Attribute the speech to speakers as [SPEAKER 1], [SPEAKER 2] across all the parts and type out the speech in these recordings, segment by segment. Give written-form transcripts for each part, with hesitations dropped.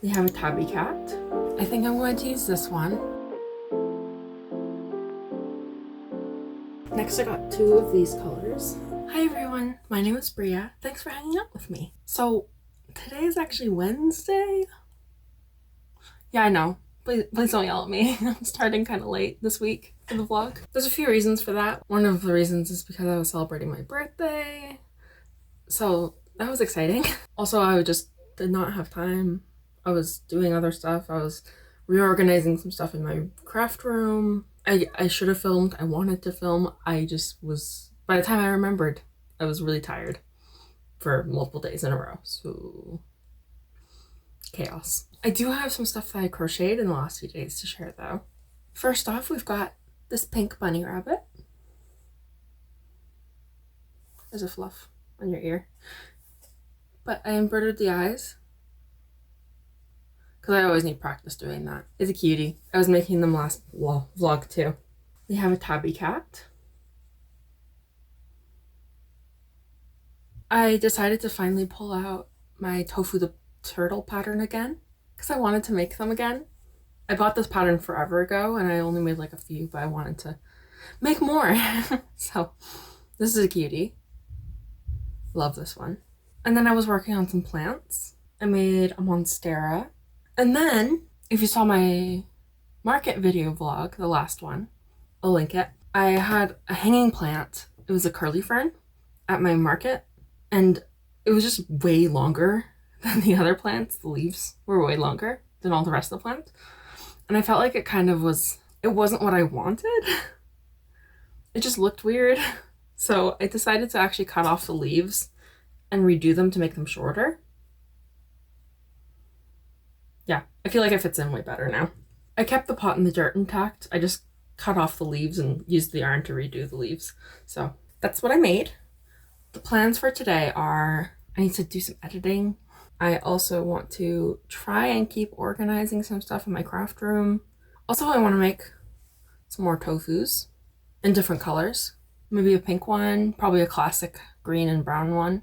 [SPEAKER 1] We have a tabby cat. I think I'm going to use this one. Next I got two of these colors. Hi everyone, my name is Bria. Thanks for hanging out with me. So today is actually Wednesday. Yeah, I know. Please don't yell at me. I'm starting kind of late this week for the vlog. There's a few reasons for that. One of the reasons is because I was celebrating my birthday. So that was exciting. Also, I just did not have time. I was doing other stuff. I was reorganizing some stuff in my craft room. I should have filmed. I wanted to film. I just was, by the time I remembered, I was really tired for multiple days in a row. So chaos. I do have some stuff that I crocheted in the last few days to share though. First off, we've got this pink bunny rabbit. There's a fluff on your ear. But I embroidered the eyes because I always need practice doing that. It's a cutie. I was making them last vlog too. We have a tabby cat. I decided to finally pull out my Tofu the Turtle pattern again because I wanted to make them again. I bought this pattern forever ago and I only made like a few, but I wanted to make more. So this is a cutie. Love this one. And then I was working on some plants. I made a Monstera. And then, if you saw my market video vlog, the last one, I'll link it. I had a hanging plant. It was a curly fern at my market. And it was just way longer than the other plants. The leaves were way longer than all the rest of the plant. And I felt like it kind of was, it wasn't what I wanted. It just looked weird. So I decided to actually cut off the leaves and redo them to make them shorter. Yeah, I feel like it fits in way better now. I kept the pot in the dirt intact. I just cut off the leaves and used the yarn to redo the leaves. So that's what I made. The plans for today are, I need to do some editing. I also want to try and keep organizing some stuff in my craft room. Also, I want to make some more tofus in different colors. Maybe a pink one, probably a classic green and brown one.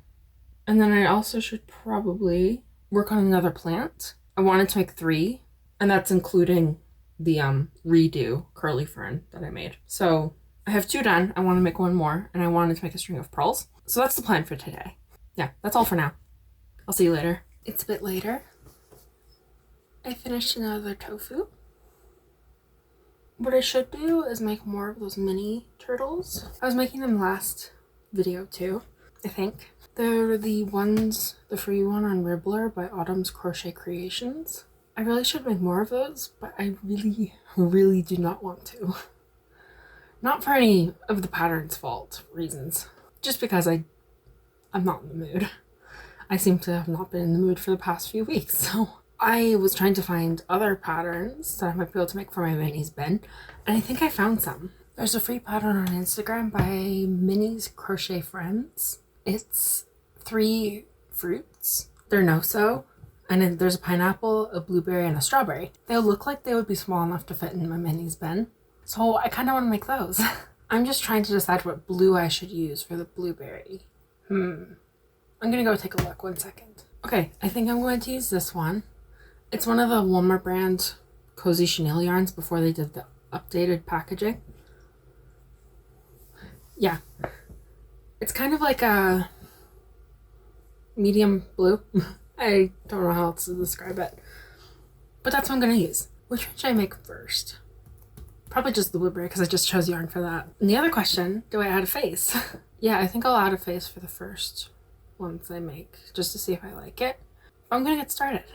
[SPEAKER 1] And then I also should probably work on another plant. I wanted to make 3, and that's including the redo curly fern that I made. So I have 2 done. I want to make 1 more, and I wanted to make a string of pearls. So that's the plan for today. Yeah, that's all for now. I'll see you later. It's a bit later. I finished another tofu. What I should do is make more of those mini turtles. I was making them last video too, I think. They're the ones, the free one on Ribbler by Autumn's Crochet Creations. I really should make more of those, but I really do not want to. Not for any of the pattern's fault reasons. Just because I'm not in the mood. I seem to have not been in the mood for the past few weeks, so I was trying to find other patterns that I might be able to make for my minis bin, and I think I found some. There's a free pattern on Instagram by Minnie's Crochet Friends. It's 3 fruits. They're no-so, and then there's a pineapple, a blueberry, and a strawberry. They look like they would be small enough to fit in my minis bin, so I kind of want to make those. I'm just trying to decide what blue I should use for the blueberry. I'm gonna go take a look, 1 second. Okay, I think I'm going to use this one. It's one of the Walmart brand Cozy Chenille yarns before they did the updated packaging. Yeah. It's kind of like a medium blue. I don't know how else to describe it. But that's what I'm going to use. Which one should I make first? Probably just the blueberry because I just chose yarn for that. And the other question, do I add a face? Yeah, I think I'll add a face for the first ones I make just to see if I like it. I'm going to get started.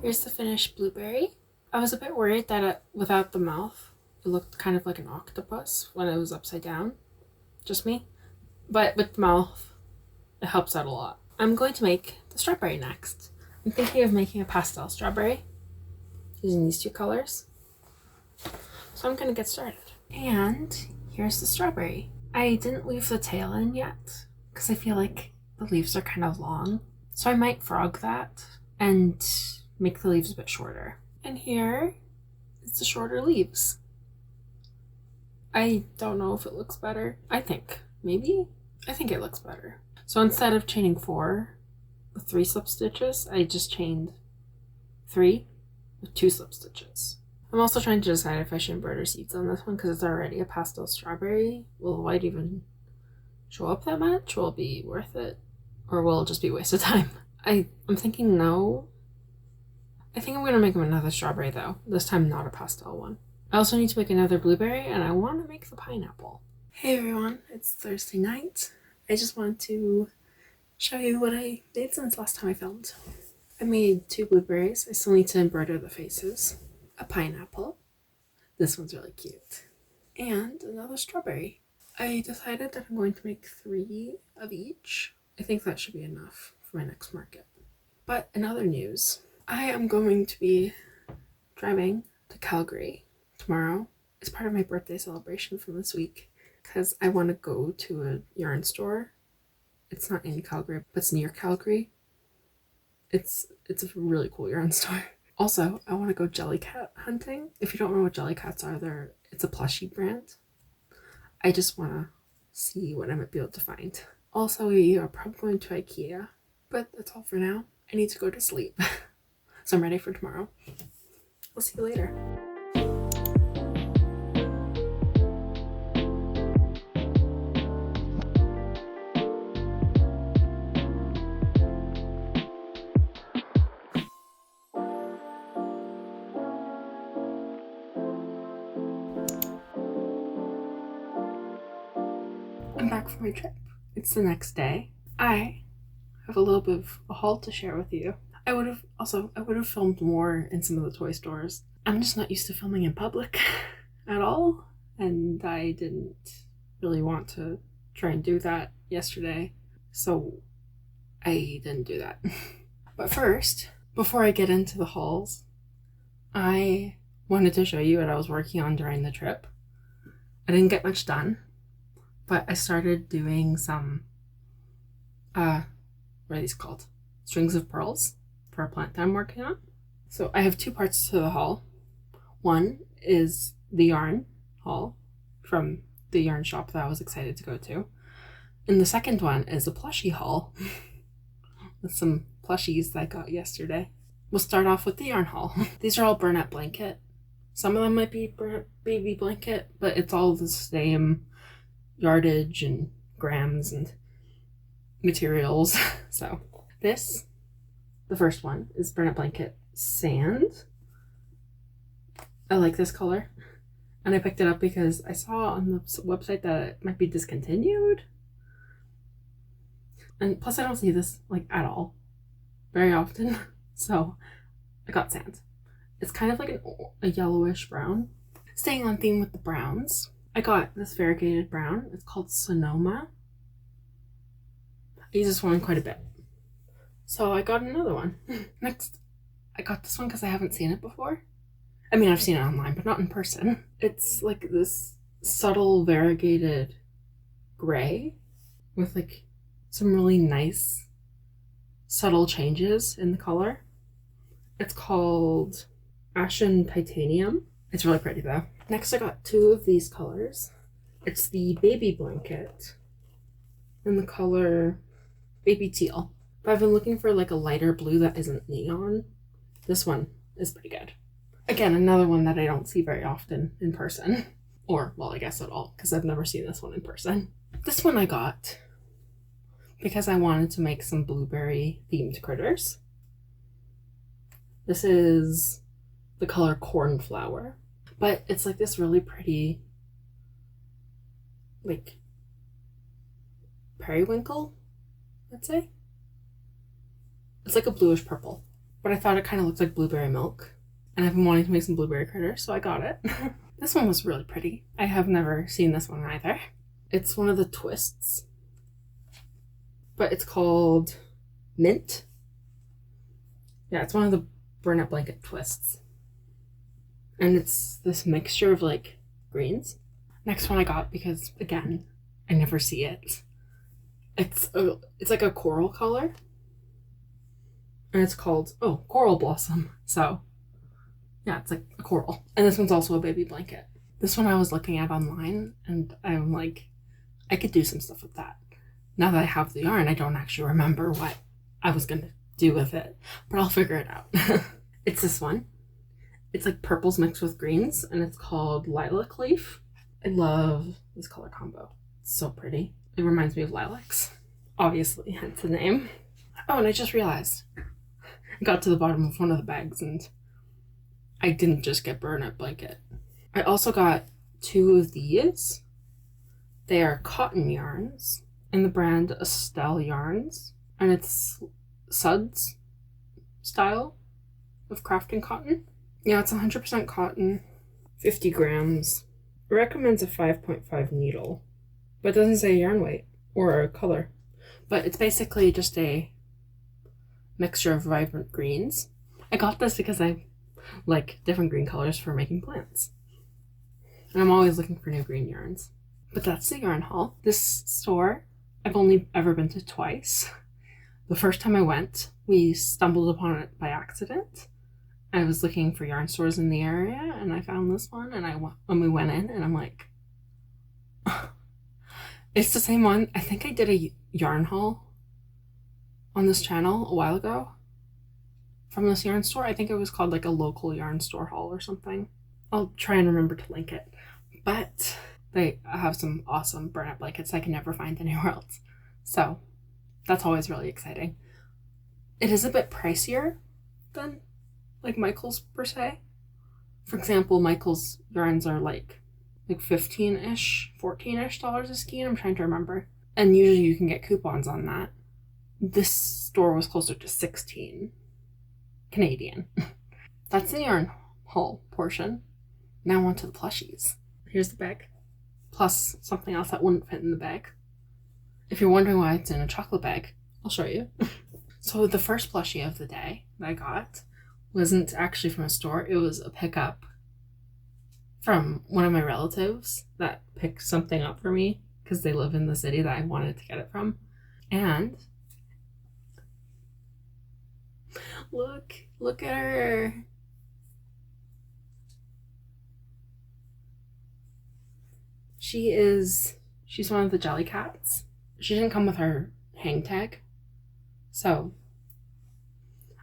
[SPEAKER 1] Here's the finished blueberry. I was a bit worried that without the mouth, it looked kind of like an octopus when it was upside down. Just me. But with the mouth, it helps out a lot. I'm going to make the strawberry next. I'm thinking of making a pastel strawberry using these 2 colors. So I'm going to get started. And here's the strawberry. I didn't weave the tail in yet because I feel like the leaves are kind of long. So I might frog that and make the leaves a bit shorter. And here is the shorter leaves. I don't know if it looks better. I think it looks better. So instead of chaining 4 with 3 slip stitches, I just chained 3 with 2 slip stitches. I'm also trying to decide if I should embroider seeds on this one because it's already a pastel strawberry. Will the white even show up that much? Will it be worth it? Or will it just be a waste of time? I'm thinking no. I think I'm going to make another strawberry though. This time not a pastel one. I also need to make another blueberry and I want to make the pineapple. Hey everyone, it's Thursday night. I just wanted to show you what I made since last time I filmed. I made 2 blueberries. I still need to embroider the faces. A pineapple. This one's really cute. And another strawberry. I decided that I'm going to make 3 of each. I think that should be enough for my next market. But in other news, I am going to be driving to Calgary tomorrow. It's part of my birthday celebration from this week because I want to go to a yarn store. It's not in Calgary, but it's near Calgary. It's a really cool yarn store. Also, I want to go jellycat hunting. If you don't know what jellycats are, it's a plushie brand. I just want to see what I might be able to find. Also, we are probably going to IKEA, but that's all for now. I need to go to sleep, so I'm ready for tomorrow. We'll see you later. I'm back from my trip. It's the next day. I have a little bit of a haul to share with you. I would have filmed more in some of the toy stores. I'm just not used to filming in public at all, and I didn't really want to try and do that yesterday, so I didn't do that. But first, before I get into the hauls, I wanted to show you what I was working on during the trip. I didn't get much done, but I started doing some, what are these called? Strings of pearls for a plant that I'm working on. So I have 2 parts to the haul. One is the yarn haul from the yarn shop that I was excited to go to. And the second one is a plushie haul with some plushies that I got yesterday. We'll start off with the yarn haul. These are all Bernette blanket. Some of them might be Bernette baby blanket, but it's all the same yardage and grams and materials. So this, the first one, is Bernette blanket sand. I like this color, and I picked it up because I saw on the website that it might be discontinued, and plus I don't see this like at all very often, so I got sand. It's kind of like a yellowish brown. Staying on theme with the browns, I got this variegated brown. It's called Sonoma. I use this one quite a bit, so I got another one. Next, I got this one because I haven't seen it before. I mean, I've seen it online, but not in person. It's like this subtle variegated gray with like some really nice subtle changes in the color. It's called Ashen Titanium. It's really pretty though. Next, I got 2 of these colors. It's the baby blanket in the color baby teal. But I've been looking for like a lighter blue that isn't neon. This one is pretty good. Again, another one that I don't see very often in person. Or, well, I guess at all, because I've never seen this one in person. This one I got because I wanted to make some blueberry themed critters. This is the color Cornflower, but it's like this really pretty, like, periwinkle, I'd say. It's like a bluish purple, but I thought it kind of looked like blueberry milk, and I've been wanting to make some blueberry critters, so I got it. This one was really pretty. I have never seen this one either. It's one of the twists, but it's called Mint. Yeah, it's one of the Bernette blanket twists. And it's this mixture of like greens. Next one I got because, again, I never see it. It's like a coral color. And it's called, Coral Blossom. So, yeah, it's like a coral. And this one's also a baby blanket. This one I was looking at online, and I'm like, I could do some stuff with that. Now that I have the yarn, I don't actually remember what I was going to do with it. But I'll figure it out. It's this one. It's like purples mixed with greens, and it's called Lilac Leaf. I love this color combo. It's so pretty. It reminds me of lilacs. Obviously, hence the name. Oh, and I just realized I got to the bottom of one of the bags and I didn't just get burlap blanket. I also got 2 of these. They are cotton yarns in the brand Estelle Yarns, and it's Suds style of crafting cotton. Yeah, it's 100% cotton, 50 grams. It recommends a 5.5 needle, but it doesn't say yarn weight or color. But it's basically just a mixture of vibrant greens. I got this because I like different green colors for making plants. And I'm always looking for new green yarns. But that's the yarn haul. This store, I've only ever been to twice. The first time I went, we stumbled upon it by accident. I was looking for yarn stores in the area, and I found this one, and we went in, and I'm like, it's the same one. I think I did a yarn haul on this channel a while ago from this yarn store. I think it was called like a local yarn store haul or something. I'll try and remember to link it. But they have some awesome burn-up blankets I can never find anywhere else. So that's always really exciting. It is a bit pricier than like Michael's per se. For example, Michael's yarns are like 15-ish, 14-ish dollars a skein. I'm trying to remember. And usually you can get coupons on that. This store was closer to 16 Canadian. That's the yarn haul portion. Now on to the plushies. Here's the bag. Plus something else that wouldn't fit in the bag. If you're wondering why it's in a chocolate bag, I'll show you. So the first plushie of the day that I got wasn't actually from a store. It was a pickup from one of my relatives that picked something up for me because they live in the city that I wanted to get it from. And look at her. She's one of the jelly cats. She didn't come with her hang tag. So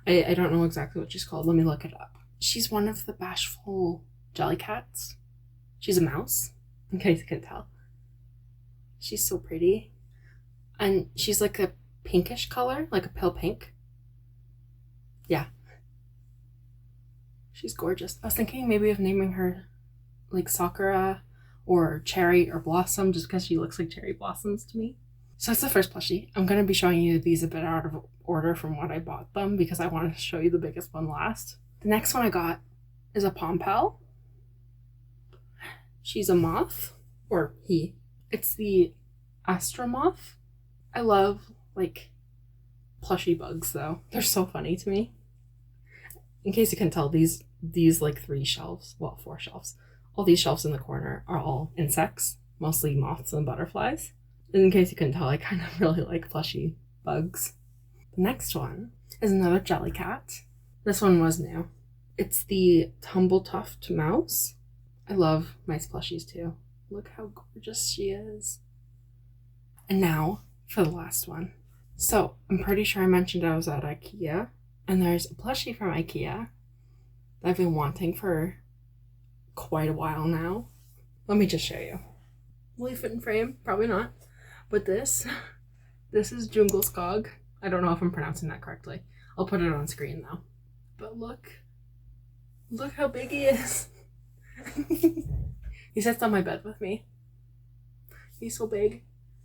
[SPEAKER 1] I don't know exactly what she's called. Let me look it up. She's one of the bashful jelly cats. She's a mouse, in case you can tell. She's so pretty. And she's like a pinkish color, like a pale pink. Yeah. She's gorgeous. I was thinking maybe of naming her like Sakura or Cherry or Blossom, just because she looks like cherry blossoms to me. So that's the first plushie. I'm going to be showing you these a bit out of order from what I bought them because I wanted to show you the biggest one last. The next one I got is a Pom Pal. She's a moth, or he. It's the Astra moth. I love like plushy bugs though. They're so funny to me. In case you can tell, these like 4 shelves. All these shelves in the corner are all insects, mostly moths and butterflies. And in case you couldn't tell, I kind of really like plushy bugs. The next one is another jelly cat. This one was new. It's the Tumble Tuft Mouse. I love mice plushies too. Look how gorgeous she is. And now for the last one. So I'm pretty sure I mentioned I was at IKEA, and there's a plushie from IKEA that I've been wanting for quite a while now. Let me just show you. Will he fit in frame? Probably not. But this is Jungelskog. I don't know if I'm pronouncing that correctly. I'll put it on screen though. But look how big he is. He sits on my bed with me. He's so big.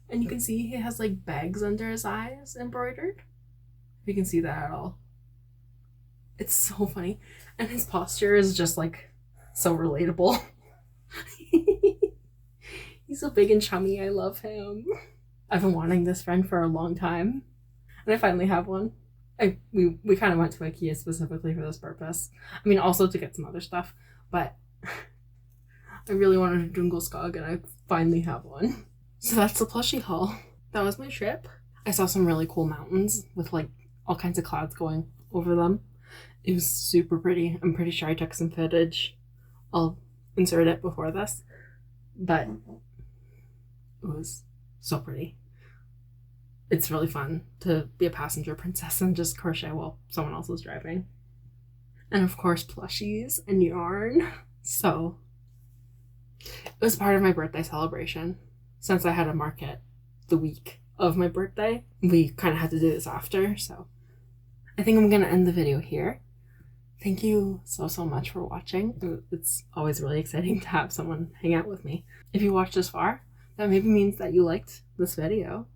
[SPEAKER 1] And you can see he has like bags under his eyes embroidered. If you can see that at all. It's so funny. And his posture is just like so relatable. He's so big and chummy. I love him. I've been wanting this friend for a long time. And I finally have one. We kind of went to IKEA specifically for this purpose. I mean, also to get some other stuff. But I really wanted a Dunkelskog and I finally have one. So that's the plushie haul. That was my trip. I saw some really cool mountains with like all kinds of clouds going over them. It was super pretty. I'm pretty sure I took some footage. I'll insert it before this. But it was so pretty. It's really fun to be a passenger princess and just crochet while someone else is driving. And of course, plushies and yarn. So it was part of my birthday celebration. Since I had a market the week of my birthday, we kind of had to do this after. So I think I'm going to end the video here. Thank you so much for watching. It's always really exciting to have someone hang out with me. If you watched this far, that maybe means that you liked this video.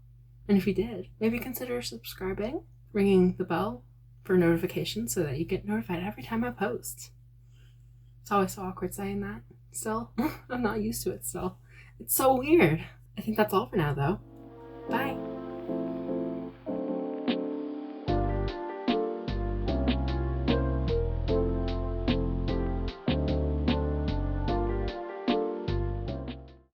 [SPEAKER 1] And if you did, maybe consider subscribing, ringing the bell for notifications so that you get notified every time I post. It's always so awkward saying that still. I'm not used to it still. It's so weird. I think that's all for now though. Bye.